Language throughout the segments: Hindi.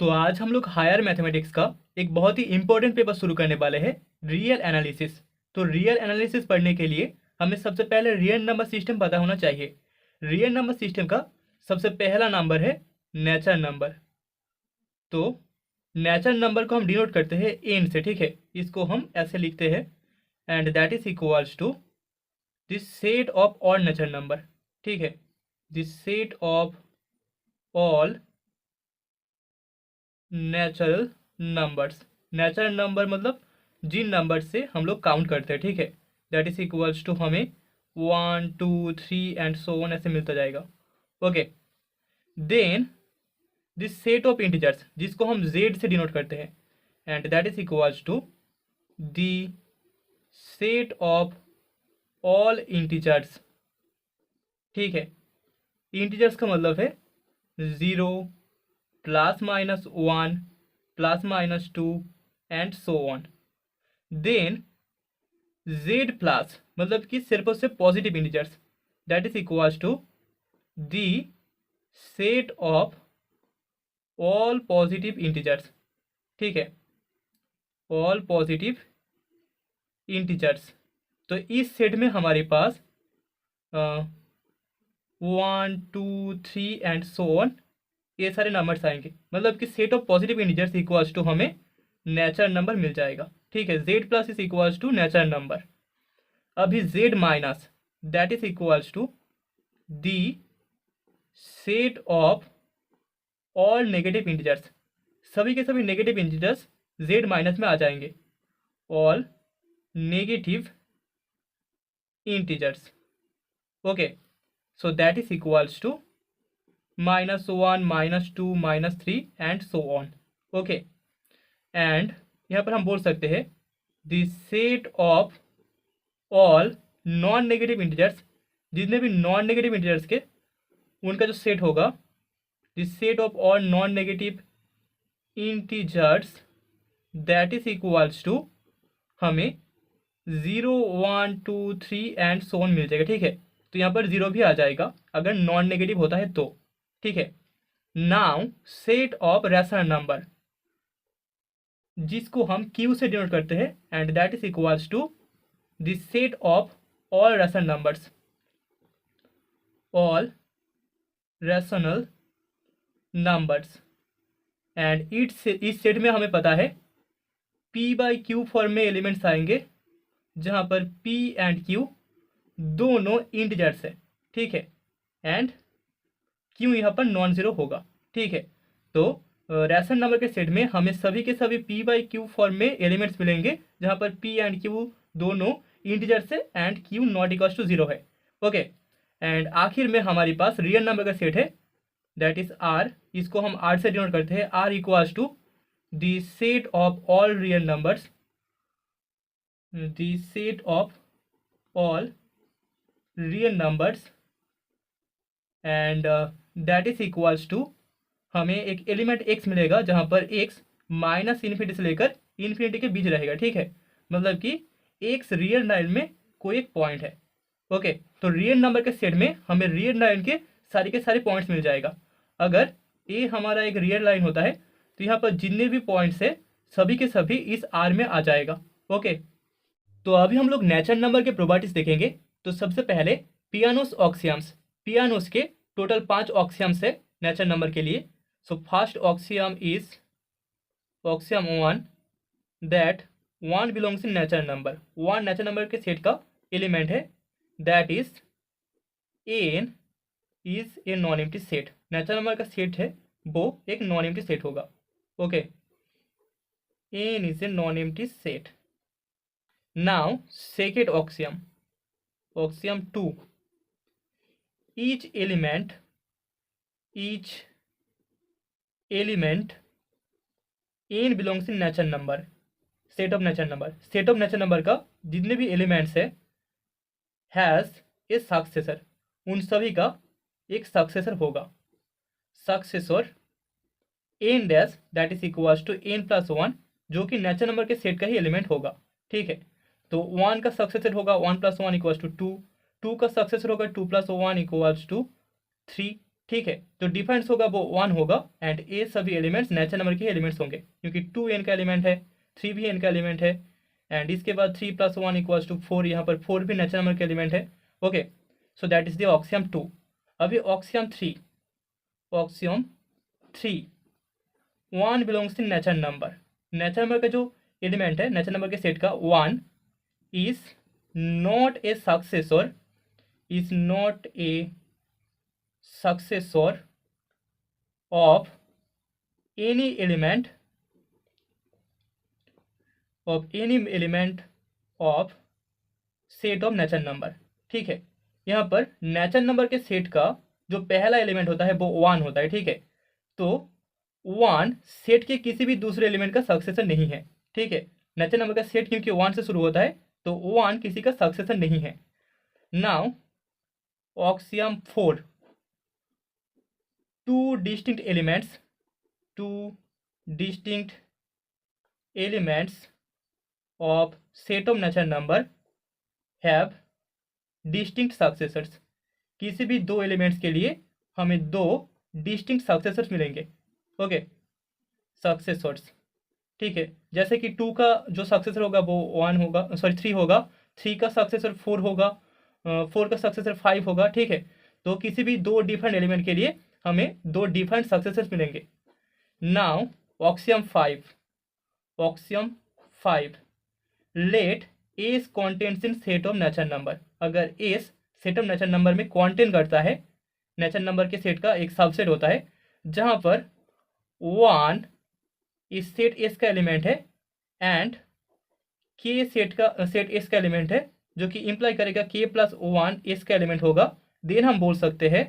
तो आज हम लोग हायर मैथमेटिक्स का एक बहुत ही इंपॉर्टेंट पेपर शुरू करने वाले हैं, रियल एनालिसिस। तो रियल एनालिसिस पढ़ने के लिए हमें सबसे पहले रियल नंबर सिस्टम पता होना चाहिए। रियल नंबर सिस्टम का सबसे पहला नंबर है नेचुरल नंबर। तो नेचुरल नंबर को हम डिनोट करते हैं एन से, ठीक है। इसको हम ऐसे लिखते हैं, and that is equals to this set of all natural number, ठीक है। This set of all natural numbers. Natural number मतलब जिन नंबर से हम लोग काउंट करते हैं, ठीक है। दैट इज इक्वल्स टू हमें 1 2 3 एंड सो ऑन ऐसे मिलता जाएगा। Okay, then this set of integers जिसको हम जेड से डिनोट करते हैं, and that is equals to the set of all integers, ठीक है। इंटीजर्स का मतलब है 0 plus minus 1 plus minus 2 and so on. Then Z plus मतलब कि सिर्फ और सिर्फ positive integers, that is equals to the set of all positive integers, ठीक है। All positive integers. तो इस सेट में हमारे पास 1 2 3 एंड सो ऑन ये सारे नंबर्स आएंगे। मतलब कि set of positive integers equals to हमें नेचुरल नंबर मिल जाएगा, ठीक है। Z plus is equals to natural number. अभी Z minus that is equals to the set of all negative integers. सभी के सभी नेगेटिव इंटीजर्स जेड माइनस में आ जाएंगे। All negative integers, okay. So that is equals to -1 -2 -3 and so on, okay. And यहाँ पर हम बोल सकते हैं the set of all non negative integers, जितने भी नॉन नेगेटिव इंटीजर्स के उनका जो सेट होगा, the set of all non negative integers that is equals to हमें 0 1 2 3 एंड सो ऑन मिल जाएगा, ठीक है। तो यहाँ पर 0 भी आ जाएगा अगर नॉन नेगेटिव होता है तो, ठीक है। Now set of rational number जिसको हम क्यू से डिनोट करते हैं, and that is equals to the set of all rational numbers. All rational numbers, and इस सेट में हमें पता है p बाई क्यू फॉर्म में एलिमेंट्स आएंगे, जहां पर p एंड q दोनों इंटीजर्स है, ठीक है। एंड q यहाँ पर नॉन जीरो होगा, ठीक है। तो रैशनल नंबर के सेट में हमें सभी के सभी p बाई क्यू फॉर्म में एलिमेंट्स मिलेंगे, जहां पर p एंड q दोनों इंटीजर्स है and q not equals to 0 है, ओके। एंड आखिर में हमारे पास रियल नंबर का सेट है, दैट इज r। इसको हम r से डिनोट करते हैं, r equals to the set of all real numbers, the set of all real numbers, and that is equals to हमें एक एलिमेंट x मिलेगा, जहां पर x माइनस इन्फिनिटी से लेकर इन्फिनिटी के बीच रहेगा, ठीक है। मतलब कि x रियल लाइन में कोई एक पॉइंट है, ओके। तो रियल नंबर के सेट में हमें रियल लाइन के सारे पॉइंट्स मिल जाएगा। अगर a हमारा एक रियल लाइन होता है तो यहाँ पर जितने भी पॉइंट्स है सभी के सभी इस r में आ जाएगा, ओके। तो अभी हम लोग नेचुरल नंबर के प्रोपर्टीज देखेंगे। तो सबसे पहले पियानोस ऑक्सियम्स। पियानोस के टोटल 5 ऑक्सियम्स है नेचुरल नंबर के लिए। So first axiom is axiom 1 that 1 belongs in natural number. 1 natural number के सेट का एलिमेंट है, that is N is a non empty set. Natural number का सेट है वो एक नॉन एम्प्टी सेट होगा, okay. N is a non empty set. Now second axiom, axiom 2, each element n belongs in natural number. Set of natural number, set of natural number का जितने भी एलिमेंट्स है हैज ए सक्सेसर, उन सभी का एक सक्सेसर होगा। Successor n dash that is equals to n plus 1, जो कि नेचुरल नंबर के सेट का ही एलिमेंट होगा, ठीक है। तो 1 का सक्सेसर होगा 1 प्लस 1 इक्वल्स टू 2, 2 का सक्सेसर होगा 2 प्लस 1 इक्वल्स टू 3, ठीक है। तो डिफरेंस होगा वो 1 होगा एंड ए सभी एलिमेंट्स नेचुरल नंबर के एलिमेंट्स होंगे, क्योंकि 2 एन का एलिमेंट है, 3 भी एन का एलिमेंट है, एंड इसके बाद 3 + 1 = 4, यहाँ पर 4 भी नेचुरल नंबर के एलिमेंट है। Okay, so that is the axiom 2। अभी axiom 3, 1 belongs in natural number. Natural number का जो एलिमेंट है नेचुरल नंबर के सेट का 1 is not a successor, is not a successor of any element of set of natural number। ठीक है, यहाँ पर नेचुरल नंबर के सेट का जो पहला एलिमेंट होता है वो 1 होता है। ठीक है, तो 1 सेट के किसी भी दूसरे एलिमेंट का सक्सेसर नहीं है। ठीक है, नेचुरल नंबर का सेट क्योंकि 1 से शुरू होता है तो 1 किसी का सक्सेसर नहीं है। Now axiom 4, two distinct elements of set of natural number have distinct successors। किसी भी दो एलिमेंट्स के लिए हमें दो डिस्टिंक्ट सक्सेसर्स मिलेंगे। Okay, successors. ठीक है, जैसे कि 2 का जो सक्सेसर होगा वो 1 होगा, सॉरी 3 होगा, 3 का सक्सेसर 4 होगा, 4 का सक्सेसर 5 होगा। ठीक है, तो किसी भी दो डिफरेंट एलिमेंट के लिए हमें दो डिफरेंट सक्सेसर्स मिलेंगे। Now axiom 5, let S contents in set of natural number. अगर S set of natural number में कॉन्टेंट करता है, नेचुरल नंबर के सेट का एक सबसेट होता है जहां पर 1 इस सेट एस का एलिमेंट है एंड के सेट एस का एलिमेंट है, जो कि इंप्लाई करेगा k + 1 एस का एलिमेंट होगा। देन हम बोल सकते हैं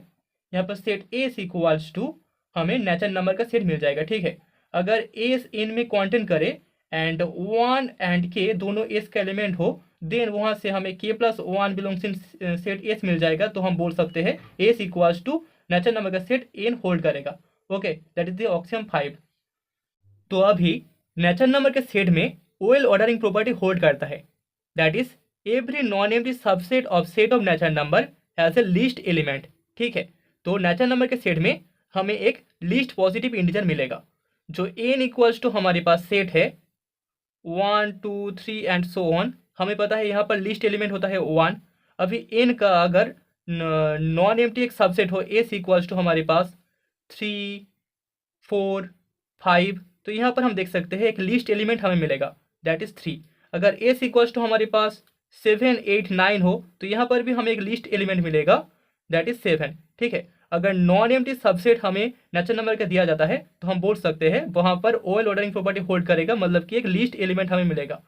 यहाँ पर सेट एस इक्वल्स टू हमें नेचुरल नंबर का सेट मिल जाएगा। ठीक है, अगर एस एन में कॉन्टेंट करे एंड 1 एंड के दोनों एस का एलिमेंट हो, देन वहाँ से हमें k + 1 belongs in set S मिल जाएगा। तो हम बोल सकते हैं S equals to natural number का सेट एन होल्ड करेगा। Okay, that is the axiom 5। तो अभी नेचुरल नंबर के सेट में ओएल ऑर्डरिंग प्रॉपर्टी होल्ड करता है, that is every non empty subset of set of natural number has a least element. ठीक है, तो नेचुरल नंबर के सेट में हमें एक लीस्ट पॉजिटिव इंटीजर मिलेगा, जो n इक्वल्स टू हमारे पास सेट है 1 2 3 एंड सो ऑन। हमें पता है यहाँ पर लीस्ट एलिमेंट होता है 1। अभी n का अगर नॉन एम्प्टी एक सबसेट हो, s इक्वल्स टू हमारे पास 3 4 5, तो यहाँ पर हम देख सकते हैं एक लीस्ट एलिमेंट हमें मिलेगा, दैट इज 3। अगर s इक्वल्स टू हमारे पास 7 8 9 हो तो यहाँ पर भी हमें एक लीस्ट एलिमेंट मिलेगा, दैट इज 7। ठीक है, अगर नॉन एम्प्टी सबसेट हमें नेचुरल नंबर का दिया जाता है तो हम बोल सकते हैं वहाँ पर ओएल ऑर्डरिंग प्रॉपर्टी होल्ड करेगा, मतलब कि एक लीस्ट एलिमेंट हमें मिलेगा।